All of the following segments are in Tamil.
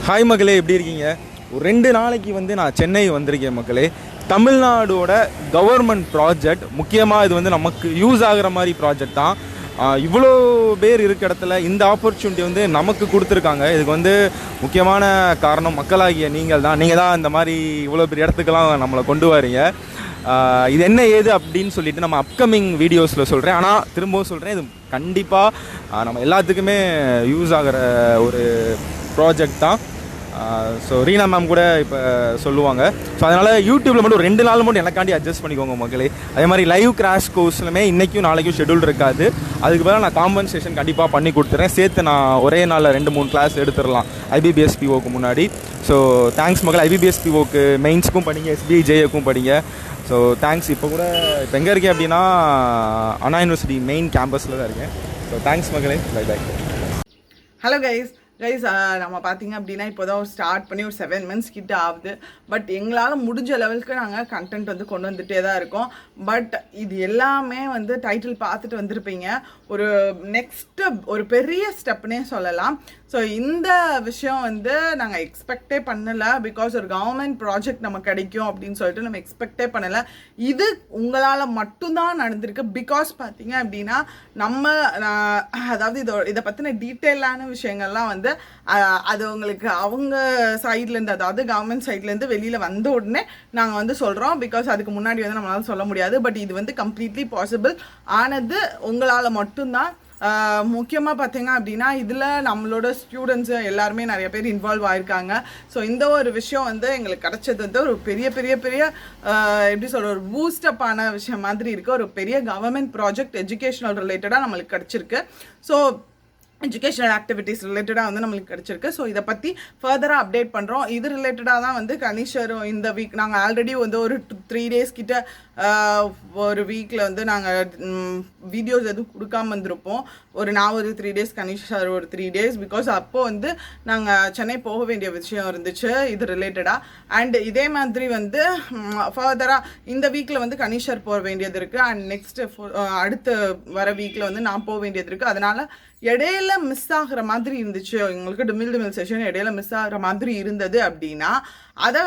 ஹாய் மக்களே, எப்படி இருக்கீங்க? ஒரு 2 நாளைக்கு நான் சென்னை வந்திருக்கேன் மக்களே. தமிழ்நாடோட கவர்மெண்ட் ப்ராஜெக்ட், முக்கியமாக இது நமக்கு யூஸ் ஆகிற மாதிரி ப்ராஜெக்ட் தான். இவ்வளோ பேர் இருக்க இடத்துல இந்த ஆப்பர்ச்சுனிட்டி நமக்கு கொடுத்துருக்காங்க. இதுக்கு முக்கியமான காரணம் மக்களாகிய நீங்கள் தான் இந்த மாதிரி இவ்வளோ பெரிய இடத்துக்கெல்லாம் நம்மளை கொண்டு வரீங்க. இது என்ன ஏது அப்படின்னு சொல்லிட்டு நம்ம அப்கமிங் வீடியோஸில் சொல்கிறேன். ஆனால் திரும்பவும் சொல்கிறேன், இது கண்டிப்பாக நம்ம எல்லாத்துக்குமே யூஸ் ஆகிற ஒரு ப்ராஜெக்ட் தான். ஸோ ரீனா மேம் கூட இப்போ சொல்லுவாங்க. ஸோ அதனால் யூடியூப்பில் மட்டும் 2 நாள் மட்டும் எனக்காண்டி அட்ஜஸ்ட் பண்ணிக்கோங்க மக்களே. அதே மாதிரி லைவ் கிராஷ் கோர்ஸ்லுமே இன்றைக்கும் நாளைக்கும் ஷெடியூல் இருக்காது. அதுக்கு பதிலாக நான் காம்பன்சேஷன் கண்டிப்பாக பண்ணி கொடுத்துறேன். சேர்த்து நான் ஒரே நாளில் 2-3 கிளாஸ் எடுத்துடலாம் IBBS POக்கு முன்னாடி. ஸோ தேங்க்ஸ் மக்கள். IBBS POக்கு மெயின்ஸுக்கும் படிங்க, SBI JAக்கும் படிங்க. So thanks. இப்போ எங்கே இருக்கேன் அப்படின்னா அண்ணா யூனிவர்சிட்டி மெயின் கேம்பஸில் தான் இருக்கேன். ஸோ தேங்க்ஸ் மக்களே. Bye bye. ஹலோ கைஸ், நம்ம பார்த்தீங்க அப்படின்னா இப்போ தான் ஸ்டார்ட் பண்ணி ஒரு 7 months கிட்ட ஆகுது. பட் எங்களால் முடிஞ்ச லெவலுக்கு நாங்கள் கண்டென்ட் கொண்டு வந்துகிட்டே தான் இருக்கோம். பட் இது எல்லாமே டைட்டில் பார்த்துட்டு வந்திருப்பீங்க. ஒரு நெக்ஸ்ட்டு ஒரு பெரிய ஸ்டெப்னே சொல்லலாம். ஸோ இந்த விஷயம் நாங்கள் எக்ஸ்பெக்டே பண்ணலை. பிகாஸ் ஒரு கவர்மெண்ட் ப்ராஜெக்ட் நமக்கு கிடைக்கும் அப்படின்னு சொல்லிட்டு நம்ம எக்ஸ்பெக்டே பண்ணலை. இது உங்களால் மட்டும்தான் நடந்திருக்கு. பிகாஸ் பார்த்தீங்க அப்படின்னா நம்ம அதாவது இதை பற்றின டீட்டெயிலான விஷயங்கள்லாம் அது உங்களுக்கு அவங்க சைட்லேருந்து, அதாவது கவர்மெண்ட் சைட்லேருந்து வெளியில் வந்த உடனே நாங்கள் சொல்கிறோம். பிகாஸ் அதுக்கு முன்னாடி நம்மளால சொல்ல முடியாது. பட் இது கம்ப்ளீட்லி பாசிபிள் ஆனது உங்களால் மட்டும்தான். முக்கியமாக பார்த்தீங்க அப்படின்னா இதில் நம்மளோட ஸ்டூடெண்ட்ஸு எல்லாருமே நிறைய பேர் இன்வால்வ் ஆகிருக்காங்க. ஸோ இந்த ஒரு விஷயம் எங்களுக்கு கிடச்சது ஒரு பெரிய பெரிய பெரிய எப்படி சொல்கிற ஒரு பூஸ்டப்பான விஷயம் மாதிரி இருக்குது. ஒரு பெரிய கவர்மெண்ட் ப்ராஜெக்ட் எஜுகேஷனல் ரிலேட்டடாக நம்மளுக்கு கிடச்சிருக்கு. ஸோ எஜுகேஷனல் ஆக்டிவிட்டீஸ் ரிலேட்டடாக நம்மளுக்கு கிடச்சிருக்கு. ஸோ இதை பற்றி ஃபர்தராக அப்டேட் பண்ணுறோம். இது ரிலேட்டடாக தான் கணீஷரும் இந்த வீக் நாங்கள் ஆல்ரெடி ஒரு 3 days கிட்ட ஒரு வீக்கில் நாங்கள் வீடியோஸ் எதுவும் கொடுக்காம வந்திருப்போம். நான் ஒரு 3 days, கணீஷ் சார் ஒரு 3 days. பிகாஸ் அப்போது நாங்கள் சென்னை போக வேண்டிய விஷயம் இருந்துச்சு இது ரிலேட்டடாக. அண்ட் இதே மாதிரி ஃபர்தராக இந்த வீக்கில் கணீஷ் சார் போக வேண்டியது இருக்குது. அண்ட் நெக்ஸ்ட்டு அடுத்த வர வீக்கில் நான் போக வேண்டியது இருக்குது. அதனால் இடையில மிஸ் ஆகிற மாதிரி இருந்துச்சு எங்களுக்கு. டிமில் செஷன் இடையில மிஸ் ஆகிற மாதிரி இருந்தது அப்படின்னா அதை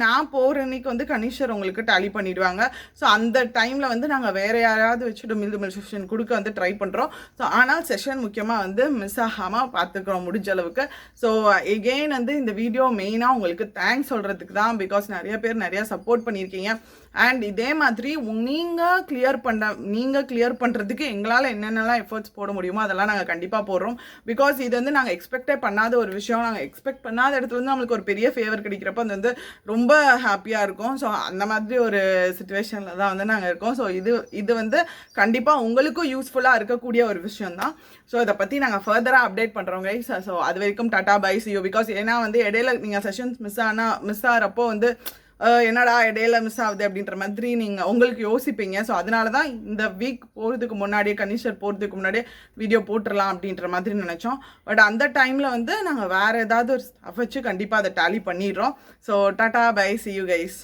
நான் போகிற அன்னைக்கு கணீஷர் உங்களுக்கு டேலி பண்ணிடுவாங்க. ஸோ அந்த டைமில் நாங்கள் வேறு யாராவது வச்சு டிமில் செஷன் கொடுக்க ட்ரை பண்ணுறோம். ஸோ ஆனால் செஷன் முக்கியமாக மிஸ் ஆகாமல் பார்த்துக்கிறோம் முடிஞ்ச அளவுக்கு. ஸோ எகெயின் இந்த வீடியோ மெயினாக உங்களுக்கு தேங்க்ஸ் சொல்கிறதுக்கு தான். பிகாஸ் நிறைய பேர் நிறையா சப்போர்ட் பண்ணியிருக்கீங்க. அண்ட் இதே மாதிரி நீங்கள் கிளியர் பண்ணுறதுக்கு எங்களால் என்னென்னலாம் எஃபர்ட்ஸ் போட முடியுமோ அதெல்லாம் நாங்கள் கண்டிப்பாக போடுறோம். பிகாஸ் இது நாங்கள் எக்ஸ்பெக்டே பண்ணாத ஒரு விஷயம். நாங்கள் எக்ஸ்பெக்ட் பண்ணாத இடத்துல நம்மளுக்கு ஒரு பெரிய ஃபேவர் கிடைக்கிறப்ப ரொம்ப ஹாப்பியாக இருக்கும். ஸோ அந்த மாதிரி ஒரு சிச்சுவேஷனில் தான் நாங்கள் இருக்கோம். ஸோ இது கண்டிப்பாக உங்களுக்கும் யூஸ்ஃபுல்லாக இருக்கக்கூடிய ஒரு விஷயம் தான். ஸோ இதை பற்றி நாங்கள் ஃபர்தராக அப்டேட் பண்ணுறோம் கைஸ். ஸோ அது வரைக்கும் ta-ta bye see you. Because ஏன்னா இடையில நீங்கள் செஷன்ஸ் மிஸ் ஆகிறப்போ என்னடா இடையில மிஸ் ஆகுது அப்படின்ற மாதிரி நீங்கள் உங்களுக்கு யோசிப்பீங்க. ஸோ அதனால தான் இந்த வீக் போகிறதுக்கு முன்னாடியே, கணீஷர் போகிறதுக்கு முன்னாடியே வீடியோ போட்டுடலாம் அப்படின்ற மாதிரி நினச்சோம். பட் அந்த டைமில் நாங்கள் வேறு ஏதாவது ஒரு ஸ்டஃப் வச்சு கண்டிப்பாக அதை டேலி பண்ணிடுறோம். So ta-ta bye see you guys.